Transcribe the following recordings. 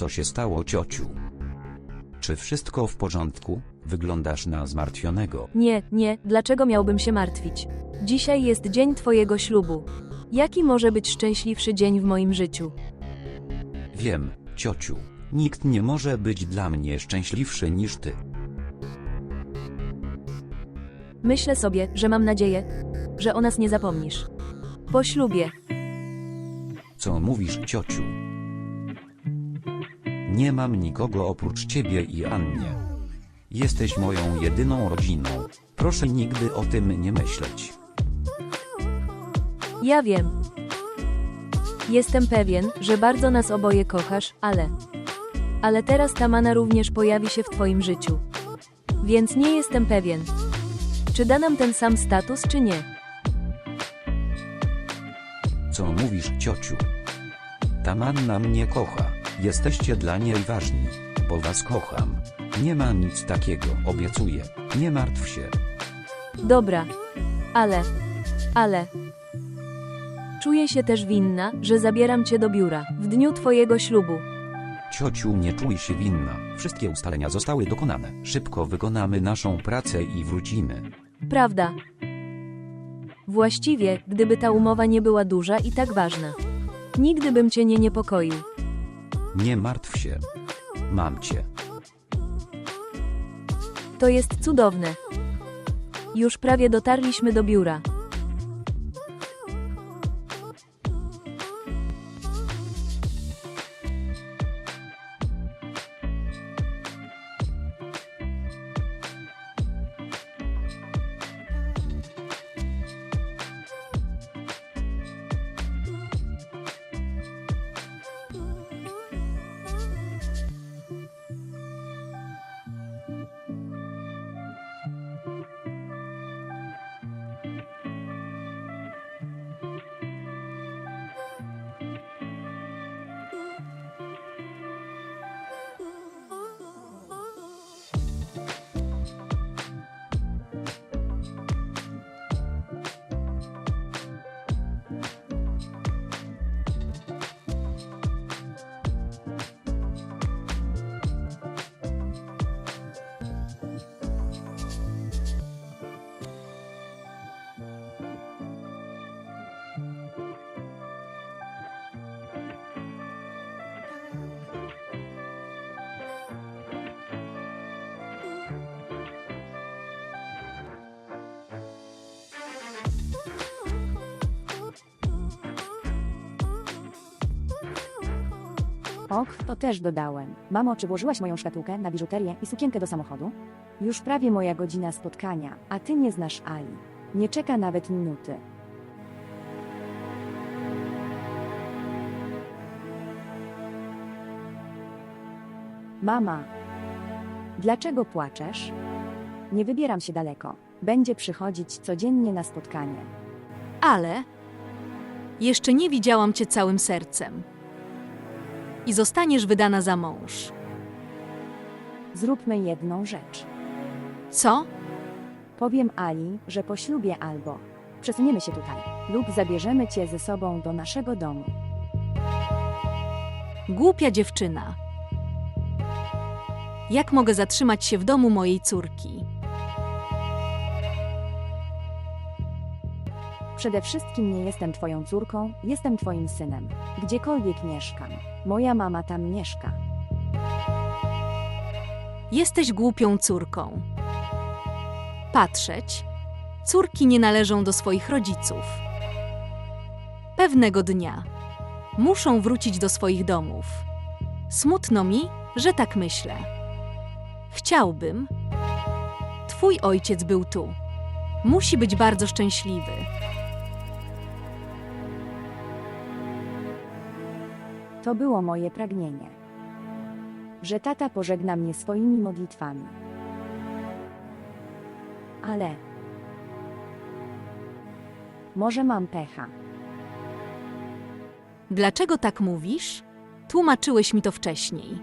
Co się stało, ciociu? Czy wszystko w porządku? Wyglądasz na zmartwionego. Nie, dlaczego miałbym się martwić? Dzisiaj jest dzień twojego ślubu. Jaki może być szczęśliwszy dzień w moim życiu? Wiem, ciociu. Nikt nie może być dla mnie szczęśliwszy niż ty. Myślę sobie, że mam nadzieję, że o nas nie zapomnisz. Po ślubie. Co mówisz, ciociu? Nie mam nikogo oprócz ciebie i Annie. Jesteś moją jedyną rodziną. Proszę nigdy o tym nie myśleć. Ja wiem. Jestem pewien, że bardzo nas oboje kochasz, ale teraz Tamana również pojawi się w twoim życiu. Więc nie jestem pewien, czy da nam ten sam status, czy nie. Co mówisz, ciociu? Tamanna mnie kocha. Jesteście dla niej ważni, bo was kocham. Nie ma nic takiego, obiecuję. Nie martw się. Dobra. Ale. Czuję się też winna, że zabieram cię do biura w dniu twojego ślubu. Ciociu, nie czuj się winna. Wszystkie ustalenia zostały dokonane. Szybko wykonamy naszą pracę i wrócimy. Prawda. Właściwie, gdyby ta umowa nie była duża i tak ważna, nigdy bym cię nie niepokoił. Nie martw się. Mam cię. To jest cudowne. Już prawie dotarliśmy do biura. Och, to też dodałem. Mamo, czy włożyłaś moją szkatułkę na biżuterię i sukienkę do samochodu? Już prawie moja godzina spotkania, a ty nie znasz Ali. Nie czeka nawet minuty. Mama, dlaczego płaczesz? Nie wybieram się daleko. Będzie przychodzić codziennie na spotkanie. Ale jeszcze nie widziałam cię całym sercem. I zostaniesz wydana za mąż. Zróbmy jedną rzecz. Co? Powiem Ali, że po ślubie albo przesuniemy się tutaj, lub zabierzemy cię ze sobą do naszego domu. Głupia dziewczyna. Jak mogę zatrzymać się w domu mojej córki? Przede wszystkim nie jestem twoją córką, jestem twoim synem. Gdziekolwiek mieszkam, moja mama tam mieszka. Jesteś głupią córką. Patrzeć. Córki nie należą do swoich rodziców. Pewnego dnia muszą wrócić do swoich domów. Smutno mi, że tak myślę. Chciałbym. Twój ojciec był tu. Musi być bardzo szczęśliwy. To było moje pragnienie. Że tata pożegna mnie swoimi modlitwami. Ale może mam pecha. Dlaczego tak mówisz? Tłumaczyłeś mi to wcześniej.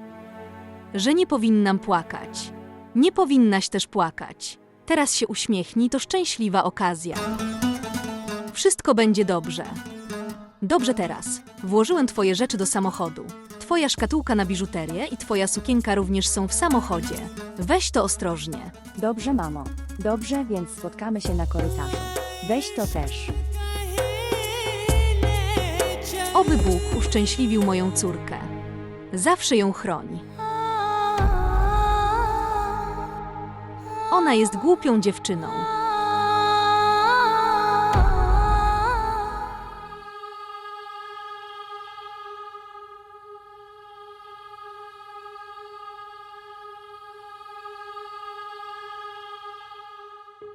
Że nie powinnam płakać. Nie powinnaś też płakać. Teraz się uśmiechnij, to szczęśliwa okazja. Wszystko będzie dobrze. Dobrze teraz. Włożyłem twoje rzeczy do samochodu. Twoja szkatułka na biżuterię i twoja sukienka również są w samochodzie. Weź to ostrożnie. Dobrze, mamo. Dobrze, więc spotkamy się na korytarzu. Weź to też. Oby Bóg uszczęśliwił moją córkę. Zawsze ją chroni. Ona jest głupią dziewczyną.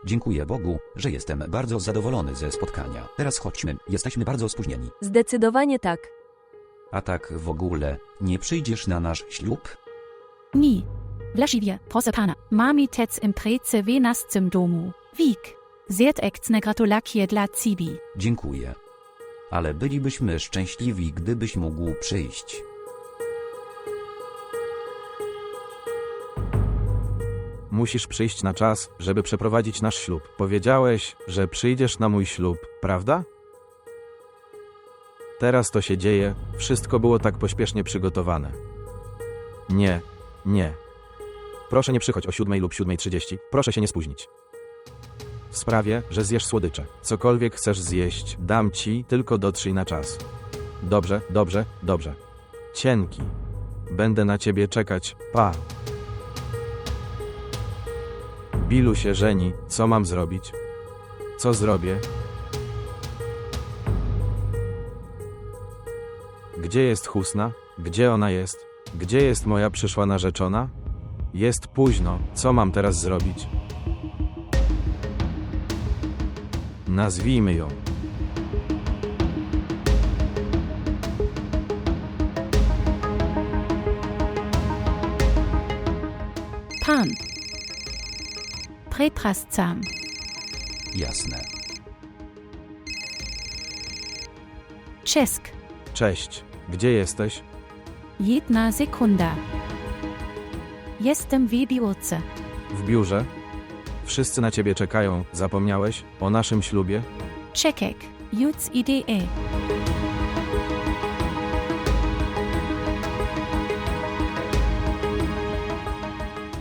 Dziękuję Bogu, że jestem bardzo zadowolony ze spotkania. Teraz chodźmy, jesteśmy bardzo spóźnieni. Zdecydowanie tak. A tak w ogóle, nie przyjdziesz na nasz ślub? Nie. Właściwie, proszę pana, mamy tec impreze w naszym domu. Wik. Serdeczne gratulacje dla ciebie. Dziękuję. Ale bylibyśmy szczęśliwi, gdybyś mógł przyjść. Musisz przyjść na czas, żeby przeprowadzić nasz ślub. Powiedziałeś, że przyjdziesz na mój ślub, prawda? Teraz to się dzieje, wszystko było tak pośpiesznie przygotowane. Nie. Proszę nie przychodź o 7 lub 7:30, proszę się nie spóźnić. W sprawie, że zjesz słodycze. Cokolwiek chcesz zjeść, dam ci, tylko dotrzyj na czas. Dobrze. Cienki. Będę na ciebie czekać, pa. Bilu się żeni, co mam zrobić? Co zrobię? Gdzie jest Husna? Gdzie ona jest? Gdzie jest moja przyszła narzeczona? Jest późno, co mam teraz zrobić? Nazwijmy ją. Pan. Prepraszam. Jasne. Czesk. Cześć, gdzie jesteś? Jedna sekunda. Jestem w biurce. W biurze? Wszyscy na ciebie czekają, zapomniałeś o naszym ślubie? Czekek. Już idee.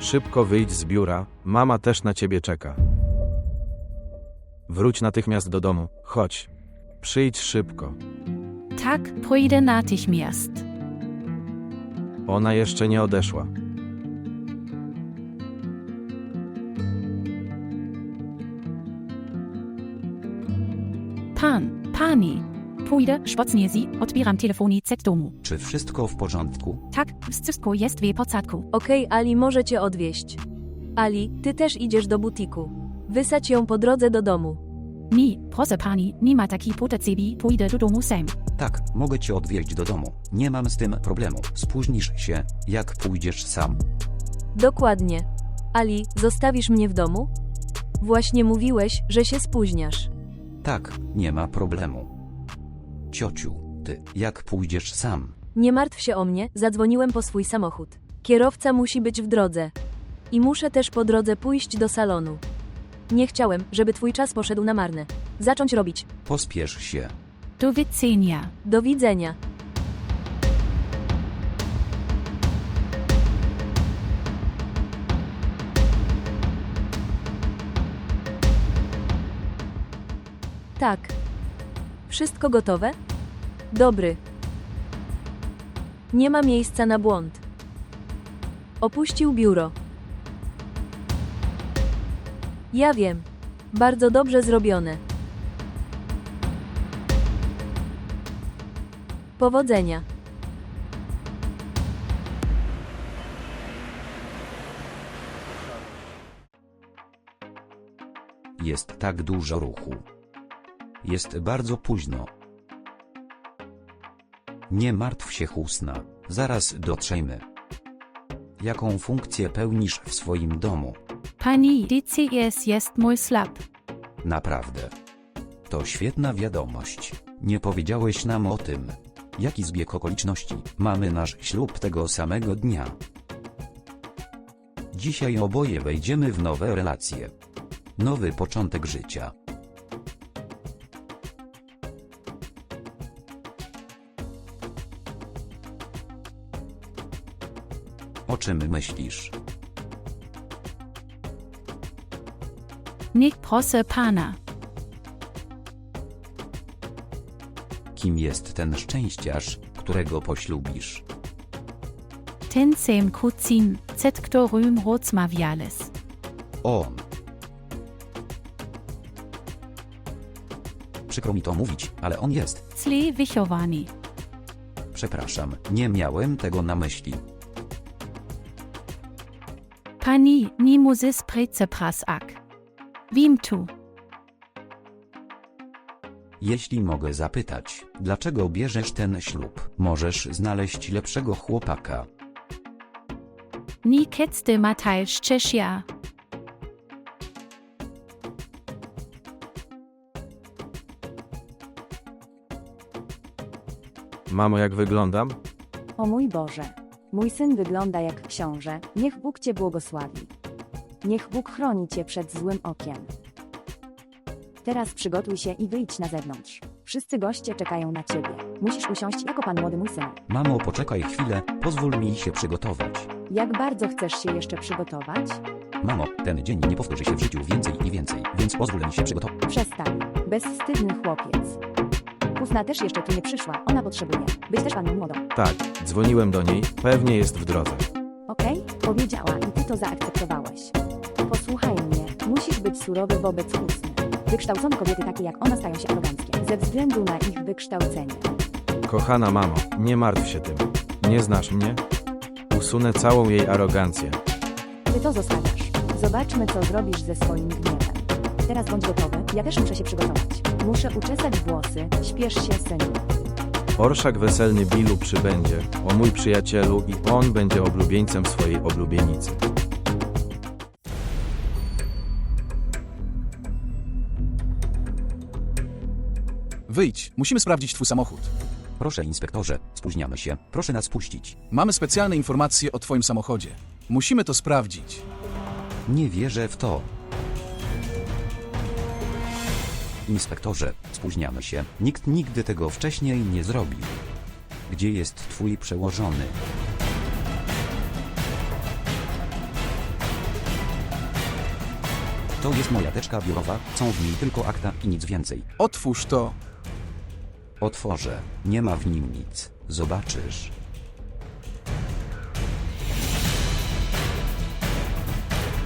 Szybko wyjdź z biura, mama też na ciebie czeka. Wróć natychmiast do domu, chodź. Przyjdź szybko. Tak, pójdę natychmiast. Ona jeszcze nie odeszła. Pani. Pójdę, szpocnie sie, odbieram telefoni z domu. Czy wszystko w porządku? Tak, wszystko jest w porządku. Okej, Ali może cię odwieźć. Ali, ty też idziesz do butiku. Wysadź ją po drodze do domu. Nie, proszę pani, nie ma takiej potrzeby, pójdę do domu sam. Tak, mogę cię odwieźć do domu. Nie mam z tym problemu. Spóźnisz się, jak pójdziesz sam. Dokładnie. Ali, zostawisz mnie w domu? Właśnie mówiłeś, że się spóźniasz. Tak, nie ma problemu. Ciociu, ty, jak pójdziesz sam? Nie martw się o mnie, zadzwoniłem po swój samochód. Kierowca musi być w drodze. I muszę też po drodze pójść do salonu. Nie chciałem, żeby twój czas poszedł na marne. Zacząć robić. Pospiesz się. Do widzenia. Do widzenia. Tak. Wszystko gotowe? Dobry. Nie ma miejsca na błąd. Opuścił biuro. Ja wiem. Bardzo dobrze zrobione. Powodzenia. Jest tak dużo ruchu. Jest bardzo późno. Nie martw się, Husna. Zaraz dotrzemy. Jaką funkcję pełnisz w swoim domu? Pani DCS jest mój slab. Naprawdę. To świetna wiadomość. Nie powiedziałeś nam o tym. Jaki zbieg okoliczności? Mamy nasz ślub tego samego dnia. Dzisiaj oboje wejdziemy w nowe relacje. Nowy początek życia. O czym myślisz? Niech proszę pana. Kim jest ten szczęściarz, którego poślubisz? Ten sam kucin, z którym rozmawiales. On. Przykro mi to mówić, ale on jest. Zle wychowany. Przepraszam, nie miałem tego na myśli. Pani, nie możesz przepraszać. Wim tu. Jeśli mogę zapytać, dlaczego bierzesz ten ślub? Możesz znaleźć lepszego chłopaka. Nie ketzte Mataj Szczesia. Mamo, jak wyglądam? O mój Boże. Mój syn wygląda jak książę. Niech Bóg cię błogosławi. Niech Bóg chroni cię przed złym okiem. Teraz przygotuj się i wyjdź na zewnątrz. Wszyscy goście czekają na ciebie. Musisz usiąść jako pan młody mój synu. Mamo, poczekaj chwilę, pozwól mi się przygotować. Jak bardzo chcesz się jeszcze przygotować? Mamo, ten dzień nie powtórzy się w życiu więcej i więcej, więc pozwól mi się przygotować. Przestań. Bezwstydny chłopiec. Kuzna też jeszcze tu nie przyszła. Ona potrzebuje być też panną młodą. Tak, dzwoniłem do niej, pewnie jest w drodze. Okej? Powiedziała i ty to zaakceptowałeś. Posłuchaj mnie. Musisz być surowy wobec Kuzny. Wykształcone kobiety takie jak ona stają się aroganckie ze względu na ich wykształcenie. Kochana mamo, nie martw się tym. Nie znasz mnie? Usunę całą jej arogancję. Ty to zostawiasz. Zobaczmy, co zrobisz ze swoim gniewem. Teraz bądź gotowy. Ja też muszę się przygotować. Muszę uczesać włosy. Śpiesz się, synu. Orszak weselny Bilu przybędzie, o mój przyjacielu, i on będzie oblubieńcem swojej oblubienicy. Wyjdź, musimy sprawdzić twój samochód. Proszę inspektorze, spóźniamy się, proszę nas puścić. Mamy specjalne informacje o twoim samochodzie. Musimy to sprawdzić. Nie wierzę w to. Inspektorze, spóźniamy się. Nikt nigdy tego wcześniej nie zrobił. Gdzie jest twój przełożony? To jest moja teczka biurowa, są w niej tylko akta i nic więcej. Otwórz to. Otworzę, nie ma w nim nic. Zobaczysz.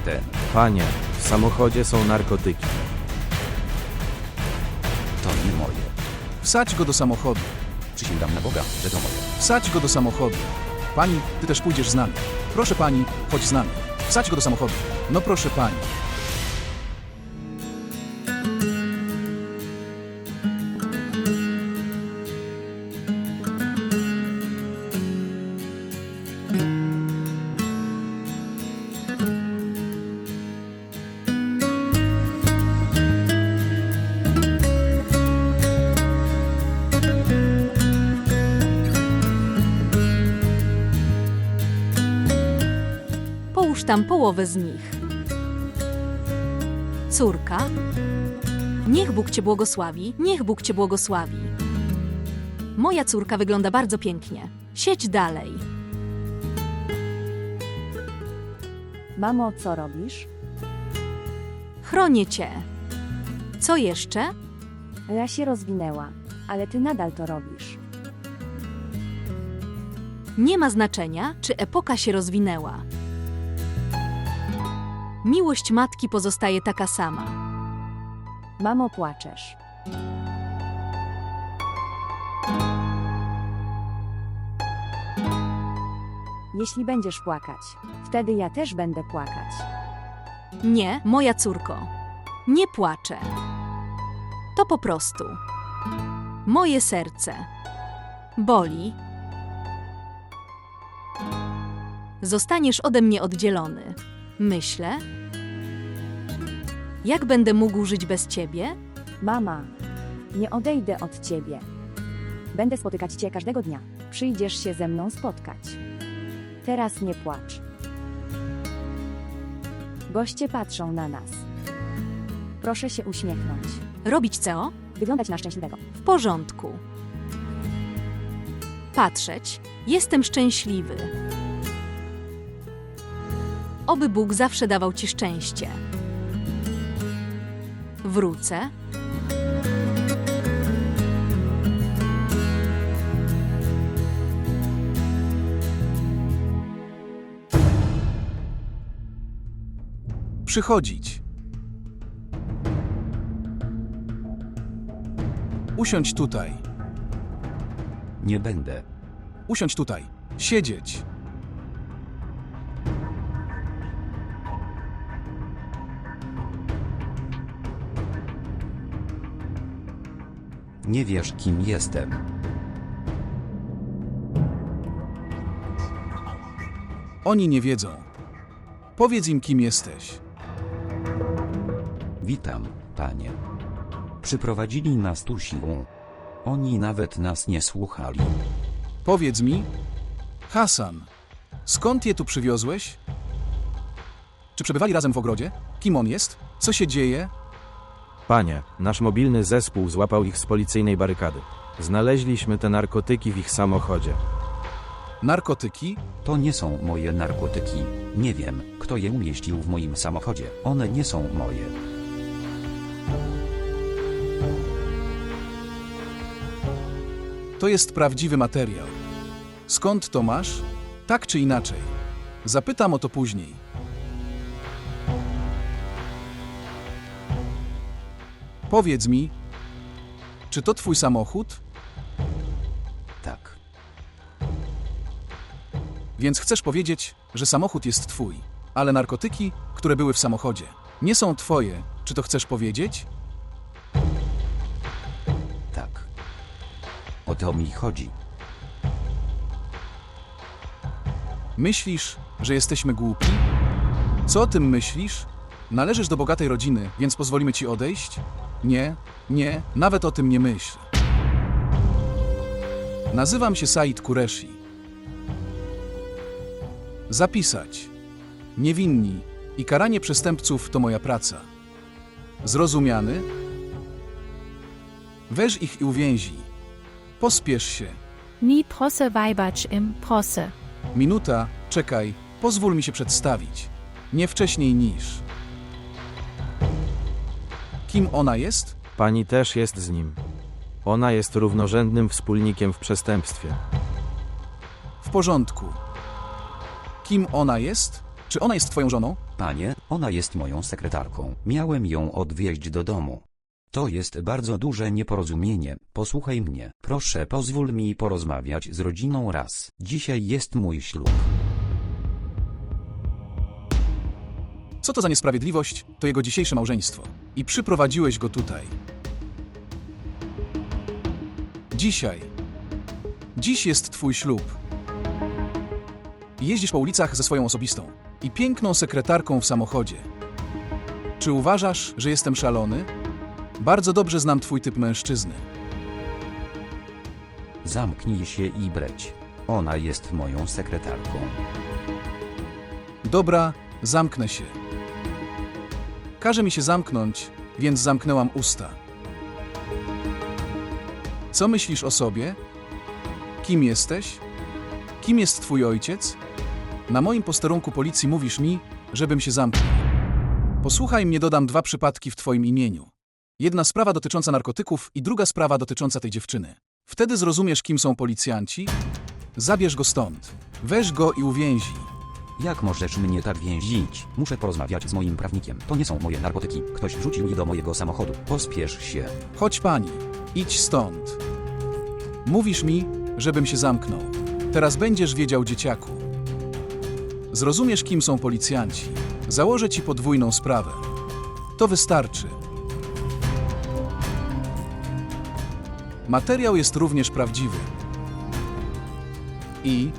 Ten, Panie, w samochodzie są narkotyki. to nie moje. Wsadź go do samochodu. Przysięgam na Boga, że to moje. Wsadź go do samochodu. Pani, ty też pójdziesz z nami. Proszę pani, chodź z nami. Wsadź go do samochodu. No proszę pani. Połóż tam połowę z nich. Córka, niech Bóg cię błogosławi, niech Bóg cię błogosławi. Moja córka wygląda bardzo pięknie. Siedź dalej. Mamo, co robisz? Chronię cię. Co jeszcze? Ja się rozwinęła, ale ty nadal to robisz. Nie ma znaczenia, czy epoka się rozwinęła. Miłość matki pozostaje taka sama. Mamo, płaczesz. Jeśli będziesz płakać, wtedy ja też będę płakać. Nie, moja córko. Nie płaczę. To po prostu. Moje serce. Boli. Zostaniesz ode mnie oddzielony. Myślę. Jak będę mógł żyć bez ciebie? Mama, nie odejdę od ciebie. Będę spotykać cię każdego dnia. Przyjdziesz się ze mną spotkać. Teraz nie płacz. Goście patrzą na nas. Proszę się uśmiechnąć. Robić co? Wyglądać na szczęśliwego. W porządku. Patrzeć. Jestem szczęśliwy. Oby Bóg zawsze dawał ci szczęście. Wrócę. Przychodzić. Usiądź tutaj. Nie będę. Usiądź tutaj. Siedzieć. Nie wiesz, kim jestem. Oni nie wiedzą. Powiedz im, kim jesteś. Witam, panie. Przyprowadzili nas tu siłą. Oni nawet nas nie słuchali. Powiedz mi, Hasan, skąd je tu przywiozłeś? Czy przebywali razem w ogrodzie? Kim on jest? Co się dzieje? Panie, nasz mobilny zespół złapał ich z policyjnej barykady. Znaleźliśmy te narkotyki w ich samochodzie. Narkotyki? To nie są moje narkotyki. Nie wiem, kto je umieścił w moim samochodzie. One nie są moje. To jest prawdziwy materiał. Skąd to masz? Tak czy inaczej. Zapytam o to później. Powiedz mi, czy to twój samochód? Tak. Więc chcesz powiedzieć, że samochód jest twój, ale narkotyki, które były w samochodzie, nie są twoje. Czy to chcesz powiedzieć? Tak. O to mi chodzi. Myślisz, że jesteśmy głupi? Co o tym myślisz? Należysz do bogatej rodziny, więc pozwolimy ci odejść? Nie, nawet o tym nie myśl. Nazywam się Said Kureshi. Zapisać. Niewinni i karanie przestępców to moja praca. Zrozumiany? Weź ich i uwięzij. Pospiesz się. Nie proszę wybacz im, proszę. Minuta, czekaj, pozwól mi się przedstawić. Nie wcześniej niż. Kim ona jest? Pani też jest z nim. Ona jest równorzędnym wspólnikiem w przestępstwie. W porządku. Kim ona jest? Czy ona jest twoją żoną? Panie, ona jest moją sekretarką. Miałem ją odwieźć do domu. To jest bardzo duże nieporozumienie. Posłuchaj mnie. Proszę, pozwól mi porozmawiać z rodziną raz. Dzisiaj jest mój ślub. Co to za niesprawiedliwość? To jego dzisiejsze małżeństwo. I przyprowadziłeś go tutaj. Dziś jest twój ślub. Jeździsz po ulicach ze swoją osobistą i piękną sekretarką w samochodzie. Czy uważasz, że jestem szalony? Bardzo dobrze znam twój typ mężczyzny. Zamknij się i breć. Ona jest moją sekretarką. Dobra, zamknę się. Każe mi się zamknąć, więc zamknęłam usta. Co myślisz o sobie? Kim jesteś? Kim jest twój ojciec? Na moim posterunku policji mówisz mi, żebym się zamknął. Posłuchaj mnie, dodam 2 przypadki w twoim imieniu. Jedna sprawa dotycząca narkotyków i druga sprawa dotycząca tej dziewczyny. Wtedy zrozumiesz, kim są policjanci. Zabierz go stąd. Weź go i uwięzij. Jak możesz mnie tak więzić? Muszę porozmawiać z moim prawnikiem. To nie są moje narkotyki. Ktoś wrzucił je do mojego samochodu. Pospiesz się. Chodź pani, idź stąd. Mówisz mi, żebym się zamknął. Teraz będziesz wiedział, dzieciaku. Zrozumiesz, kim są policjanci. Założę ci podwójną sprawę. To wystarczy. Materiał jest również prawdziwy. I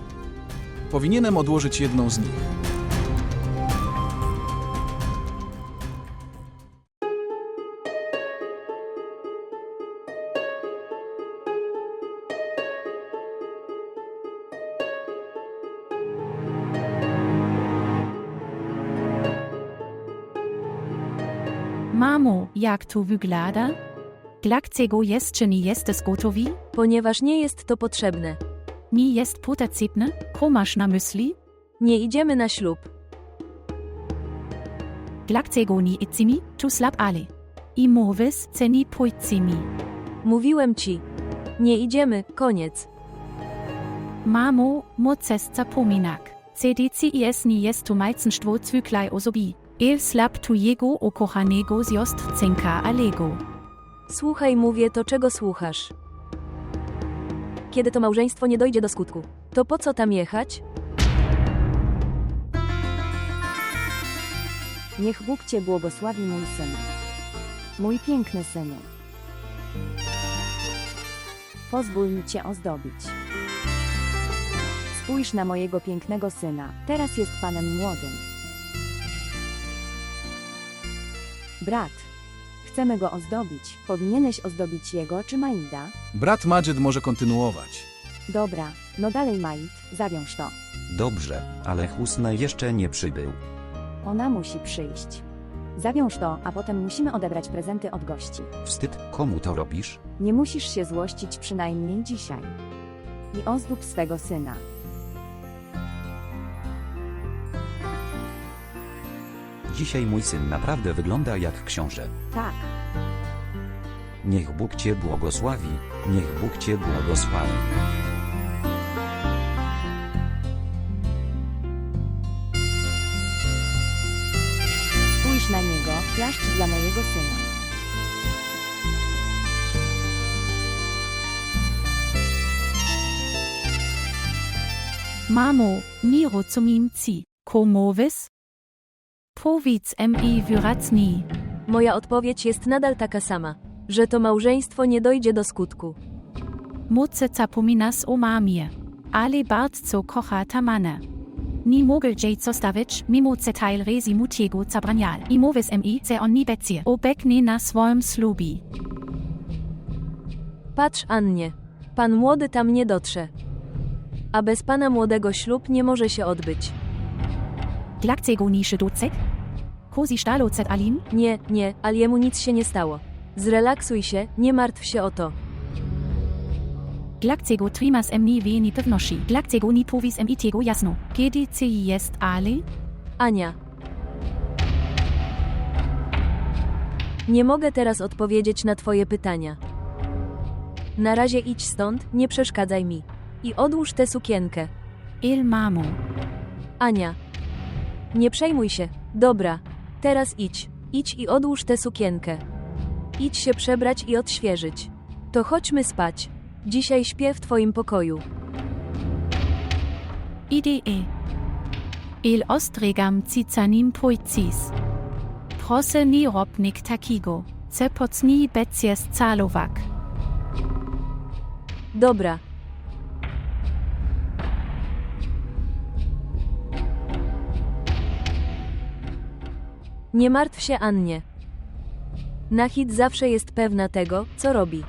powinienem odłożyć jedną z nich. Mamo, jak tu wygląda? Dlaczego jeszcze nie jesteś gotowi? Ponieważ nie jest to potrzebne. Nie jest potrzebne? Co masz na myśli? Nie idziemy na ślub. Dlaczego nie idźcie mi, tu slab ale. I mówisz, że nie pójdźcie mi. Mówiłem ci. Nie idziemy, koniec. Mamo, moces zapominak. CDCIS nie jest tu majcenstwo cwyklaj osobi. El slab tu jego ukochanego zjostcenka alego. Słuchaj, mówię to, czego słuchasz. Kiedy to małżeństwo nie dojdzie do skutku, to po co tam jechać? Niech Bóg cię błogosławi, mój synu. Mój piękny synu. Pozwól mi cię ozdobić. Spójrz na mojego pięknego syna, teraz jest panem młodym. Brat, chcemy go ozdobić. Powinieneś ozdobić jego czy Maida? Brat Madżed może kontynuować. Dobra, no dalej Maid, zawiąż to. Dobrze, ale Husna jeszcze nie przybył. Ona musi przyjść. Zawiąż to, a potem musimy odebrać prezenty od gości. Wstyd, komu to robisz? Nie musisz się złościć, przynajmniej dzisiaj. I ozdób swego syna. Dzisiaj mój syn naprawdę wygląda jak książę. Tak, Niech Bóg cię błogosławi, niech Bóg cię błogosławi. spójrz na niego, płaszcz dla mojego syna. Mamo, nie rozumiem ci. Ko mówisz? Powiedz mi wyraźniej. Moja odpowiedź jest nadal taka sama, że to małżeństwo nie dojdzie do skutku. Moce zapominasz o mamie. Ale bardzo kocha tamane. Nie mogę jej zostawić, mimo że teil rezimu tego zabranial. I mówisz mi, że on nie będzie obecny na swoim ślubie. Patrz, Annie. Pan młody tam nie dotrze. A bez pana młodego ślub nie może się odbyć. Dlaczego nie szydocek? Kozi sztalocet alim? Nie, Aliemu nic się nie stało. Zrelaksuj się, nie martw się o to. Dlaczego trzymasz mnie w niepewności? Dlaczego nie powiesz mi tego jasno? Kiedy ci jest ale? Ania. Nie mogę teraz odpowiedzieć na twoje pytania. Na razie idź stąd, nie przeszkadzaj mi. I odłóż tę sukienkę. El mamo. Ania. Nie przejmuj się. Dobra. Teraz idź. Idź i odłóż tę sukienkę. Idź się przebrać i odświeżyć. To chodźmy spać. Dzisiaj śpię w twoim pokoju. Idee. El ostregam ci za nim pójdziesz. Proszę nie rob nikt takiego. Se pocnij becjes calowak. Dobra. Nie martw się, Annie. Nahid zawsze jest pewna tego, co robi.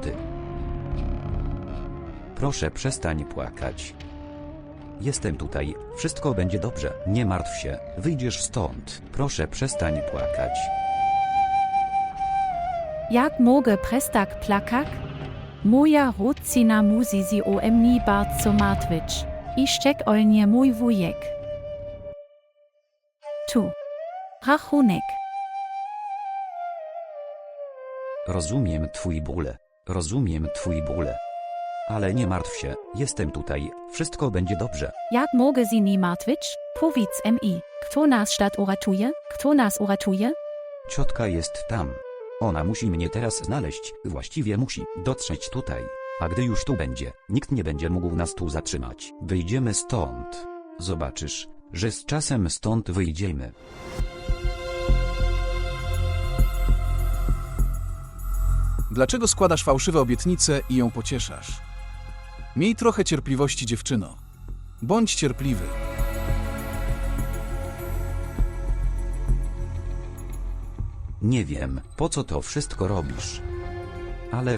Ty. Proszę, przestań płakać. Jestem tutaj, wszystko będzie dobrze, nie martw się, wyjdziesz stąd. Proszę, przestań płakać. Jak mogę przestać plakać? Moja rodzina musi się o mnie bardzo martwić. I szczególnie mój wujek. Tu. Rachunek. Rozumiem twój ból. Rozumiem twój ból. Ale nie martw się, jestem tutaj, wszystko będzie dobrze. Jak mogę się nie martwić? Powiedz mi, kto nas stad uratuje? Kto nas uratuje? Ciotka jest tam. Ona musi mnie teraz znaleźć, właściwie musi dotrzeć tutaj. A gdy już tu będzie, nikt nie będzie mógł nas tu zatrzymać. Wyjdziemy stąd. Zobaczysz, że z czasem stąd wyjdziemy. Dlaczego składasz fałszywe obietnice i ją pocieszasz? Miej trochę cierpliwości, dziewczyno. Bądź cierpliwy. Nie wiem, po co to wszystko robisz. Ale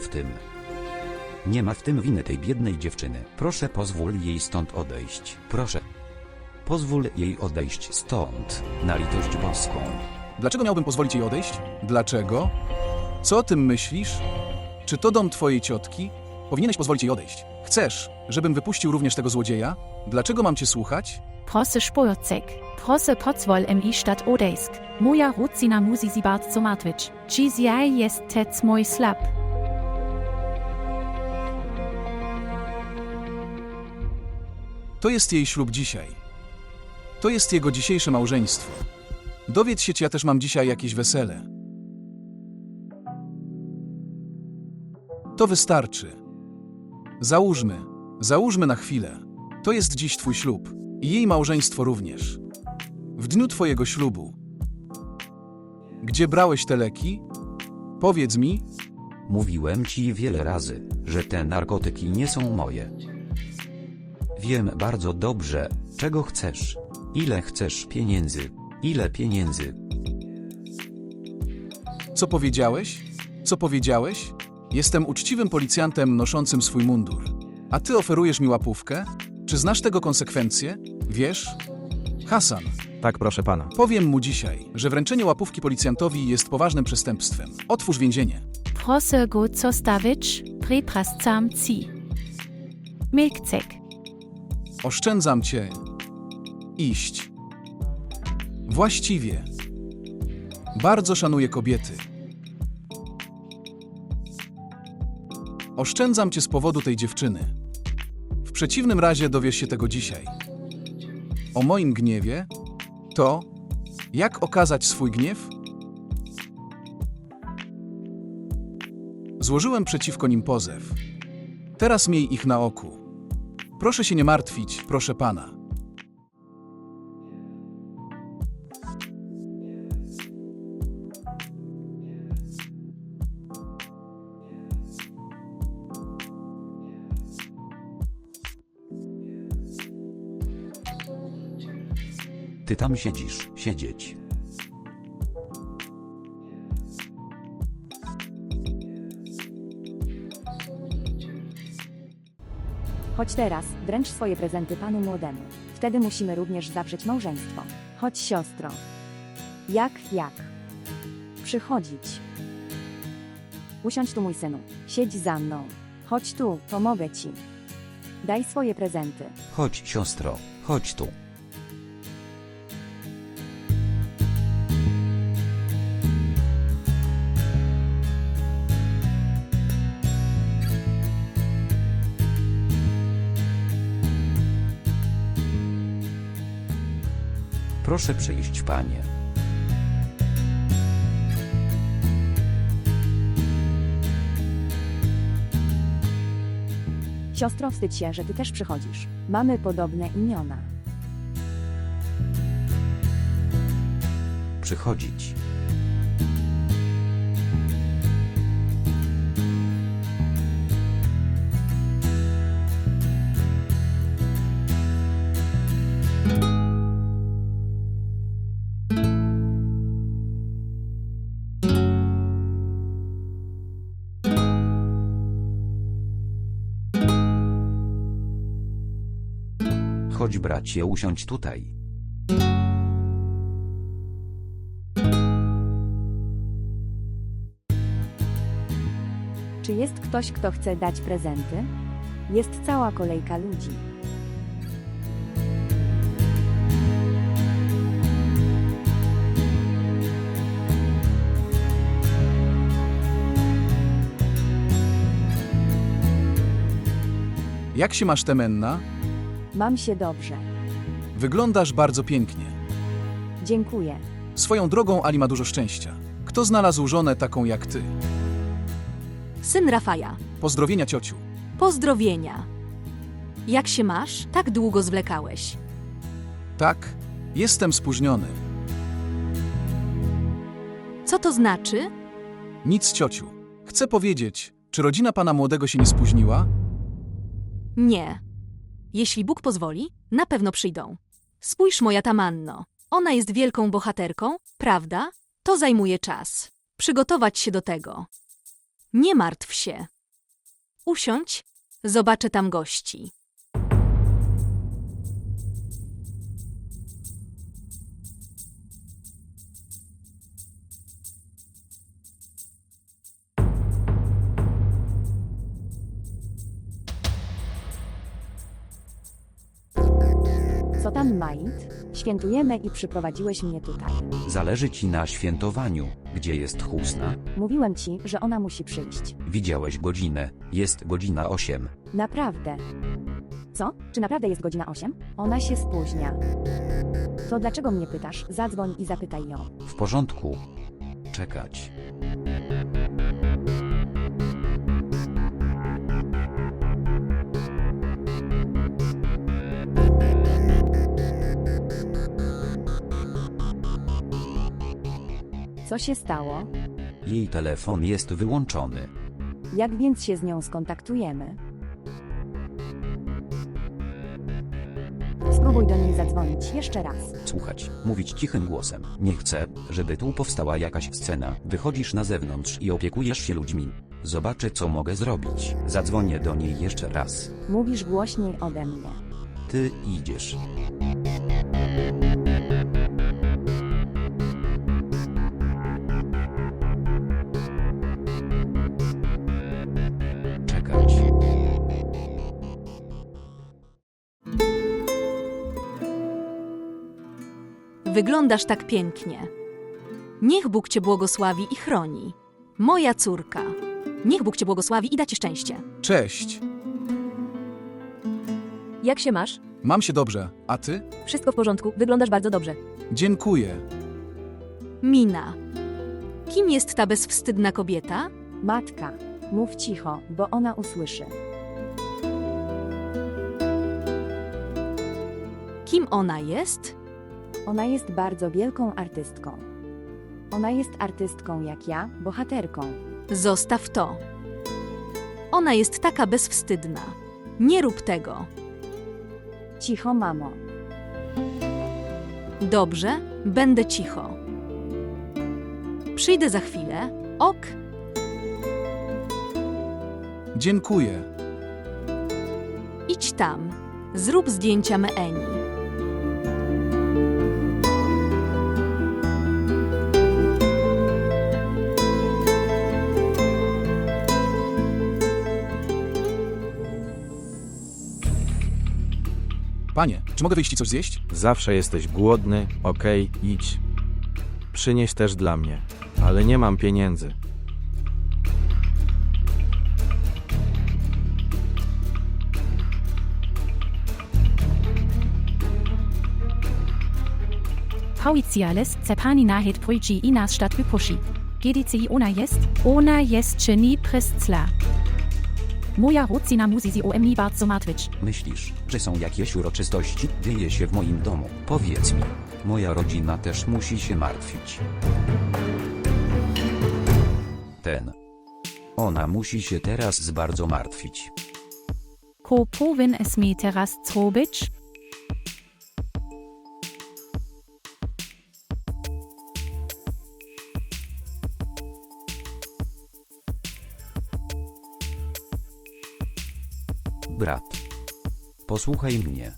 nie ma w tym winy tej biednej dziewczyny. Proszę pozwól jej stąd odejść. Proszę. Pozwól jej odejść stąd, na litość boską. Dlaczego miałbym pozwolić jej odejść? Dlaczego? Co o tym myślisz? Czy to dom twojej ciotki? Powinieneś pozwolić jej odejść. Chcesz, żebym wypuścił również tego złodzieja? Dlaczego mam cię słuchać? Proszę Spojocek, proszę pozwól mi statt odejść. Moja rodzina musi si bardzo martwić. Dzisiaj jest tec mój slab. To jest jej ślub dzisiaj. To jest jego dzisiejsze małżeństwo. Dowiedz się, czy ja też mam dzisiaj jakieś wesele. To wystarczy. Załóżmy na chwilę. To jest dziś twój ślub. I jej małżeństwo również. W dniu twojego ślubu. Gdzie brałeś te leki? Powiedz mi. Mówiłem ci wiele razy, że te narkotyki nie są moje. Wiem bardzo dobrze, czego chcesz. Ile chcesz pieniędzy? Ile pieniędzy? Co powiedziałeś? Co powiedziałeś? Jestem uczciwym policjantem noszącym swój mundur. A ty oferujesz mi łapówkę? Czy znasz tego konsekwencje? Wiesz? Hasan, Tak, proszę pana. powiem mu dzisiaj, że wręczenie łapówki policjantowi jest poważnym przestępstwem. Otwórz więzienie. Proszę go zostawić, przypraszam ci. Milkcek. Oszczędzam cię. Iść. Właściwie. Bardzo szanuję kobiety. Oszczędzam cię z powodu tej dziewczyny. W przeciwnym razie dowiesz się tego dzisiaj. O moim gniewie? To, jak okazać swój gniew? Złożyłem przeciwko nim pozew. Teraz miej ich na oku. Proszę się nie martwić, proszę pana. Ty tam siedzieć. Chodź teraz, wręcz swoje prezenty panu młodemu. Wtedy musimy również zawrzeć małżeństwo. Chodź, siostro. Jak? Przychodzić. Usiądź tu, mój synu. Siedź za mną. Chodź tu, pomogę ci. Daj swoje prezenty. Chodź, siostro, chodź tu. Proszę przyjść, panie. Siostro, wstydź się, że ty też przychodzisz. Mamy podobne imiona. Przychodzić. Chodź, bracie, usiądź tutaj. Czy jest ktoś, kto chce dać prezenty? Jest cała kolejka ludzi. Jak się masz, Temenna? Mam się dobrze. Wyglądasz bardzo pięknie. Dziękuję. Swoją drogą Ali ma dużo szczęścia. Kto znalazł żonę taką jak ty? Syn Rafaja. Pozdrowienia, ciociu. Pozdrowienia. Jak się masz? Tak długo zwlekałeś. Tak, jestem spóźniony. Co to znaczy? Nic, ciociu. Chcę powiedzieć, czy rodzina pana młodego się nie spóźniła? Nie. Jeśli Bóg pozwoli, na pewno przyjdą. Spójrz, moja Tamanno. Ona jest wielką bohaterką, prawda? To zajmuje czas. przygotować się do tego. Nie martw się. Usiądź, zobaczę tam gości. Co tam, Mait? Świętujemy i przyprowadziłeś mnie tutaj. Zależy ci na świętowaniu. Gdzie jest Husna? Mówiłem ci, że ona musi przyjść. Widziałeś godzinę. Jest godzina 8. Naprawdę. Co? Czy naprawdę jest godzina 8? Ona się spóźnia. To dlaczego mnie pytasz? Zadzwoń i zapytaj ją. W porządku. Czekać. Co się stało? Jej telefon jest wyłączony. Jak więc się z nią skontaktujemy? Spróbuj do niej zadzwonić jeszcze raz. Słuchać, mówić cichym głosem. Nie chcę, żeby tu powstała jakaś scena. Wychodzisz na zewnątrz i opiekujesz się ludźmi. Zobaczę, co mogę zrobić. Zadzwonię do niej jeszcze raz. Mówisz głośniej ode mnie. Ty idziesz. Czekać. Wyglądasz tak pięknie. Niech Bóg cię błogosławi i chroni. Moja córka. Niech Bóg cię błogosławi i da ci szczęście. Cześć. Jak się masz? Mam się dobrze, a ty? Wszystko w porządku, wyglądasz bardzo dobrze. Dziękuję. Mina. Kim jest ta bezwstydna kobieta? Matka, mów cicho, bo ona usłyszy. Kim ona jest? Ona jest bardzo wielką artystką. Ona jest artystką jak ja, bohaterką. Zostaw to. Ona jest taka bezwstydna. Nie rób tego. Cicho, mamo. Dobrze, będę cicho. Przyjdę za chwilę. Ok. Dziękuję. Idź tam. Zrób zdjęcia Meeni. Panie, czy mogę wyjść i coś zjeść? Zawsze jesteś głodny, okej, idź. Przynieś też dla mnie, ale nie mam pieniędzy. Pauiciales cepani nahet pryci i nas stat wypushi. GDCI ona jest czyni pryscla. Moja rodzina musi się o mnie bardzo martwić. Myślisz, że są jakieś uroczystości? Dzieje się w moim domu. Powiedz mi. Moja rodzina też musi się martwić. Ona musi się teraz bardzo martwić. Ko powin es mi teraz zrobić? Brat. Posłuchaj mnie.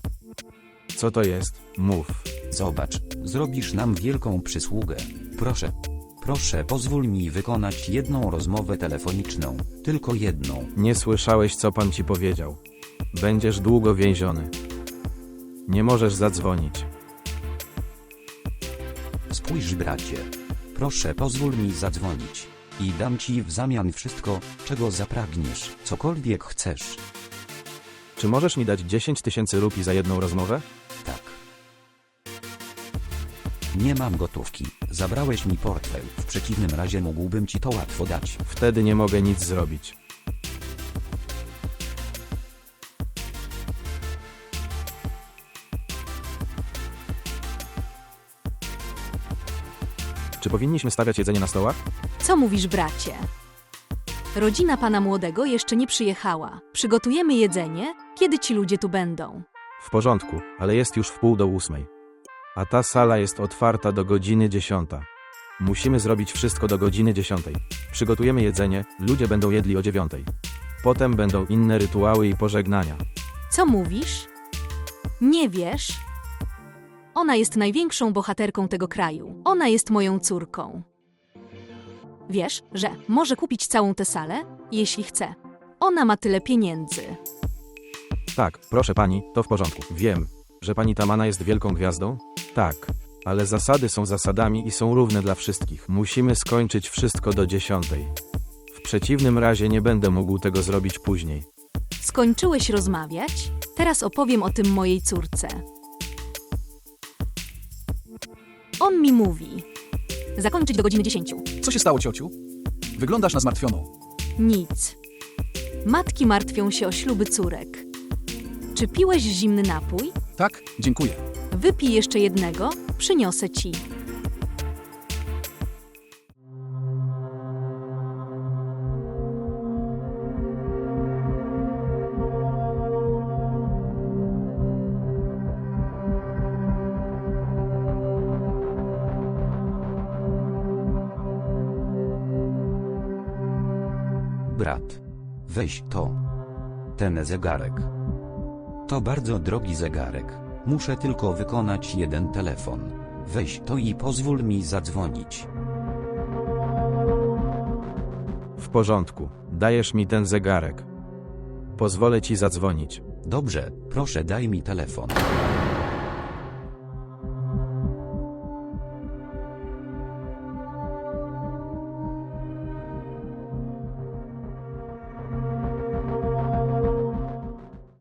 Co to jest? Mów. Zobacz, zrobisz nam wielką przysługę. Proszę. Proszę, pozwól mi wykonać jedną rozmowę telefoniczną. Tylko jedną. Nie słyszałeś, co pan ci powiedział. Będziesz długo więziony. Nie możesz zadzwonić. Spójrz, bracie. Proszę, pozwól mi zadzwonić. I dam ci w zamian wszystko, czego zapragniesz. Cokolwiek chcesz. Czy możesz mi dać 10 000 rupii za jedną rozmowę? Tak. Nie mam gotówki. Zabrałeś mi portfel. W przeciwnym razie mógłbym ci to łatwo dać. Wtedy nie mogę nic zrobić. Czy powinniśmy stawiać jedzenie na stołach? Co mówisz, bracie? Rodzina pana młodego jeszcze nie przyjechała. Przygotujemy jedzenie, kiedy ci ludzie tu będą. W porządku, ale jest już 7:30. A ta sala jest otwarta do godziny 10. Musimy zrobić wszystko do godziny 10. Przygotujemy jedzenie, ludzie będą jedli o 9. Potem będą inne rytuały i pożegnania. Co mówisz? Nie wiesz? Ona jest największą bohaterką tego kraju. Ona jest moją córką. Wiesz, że może kupić całą tę salę, jeśli chce. Ona ma tyle pieniędzy. Tak, proszę pani, to w porządku. Wiem, że pani Tamana jest wielką gwiazdą? Tak, ale zasady są zasadami i są równe dla wszystkich. Musimy skończyć wszystko do 10. W przeciwnym razie nie będę mógł tego zrobić później. Skończyłeś rozmawiać? Teraz opowiem o tym mojej córce. On mi mówi. Zakończyć do godziny 10. Co się stało, ciociu? Wyglądasz na zmartwioną. Nic. Matki martwią się o śluby córek. Czy piłeś zimny napój? Tak, dziękuję. Wypij jeszcze jednego, przyniosę ci. Brat. Weź to. Ten zegarek. To bardzo drogi zegarek. Muszę tylko wykonać jeden telefon. Weź to i pozwól mi zadzwonić. W porządku, dajesz mi ten zegarek. Pozwolę ci zadzwonić. Dobrze, proszę daj mi telefon.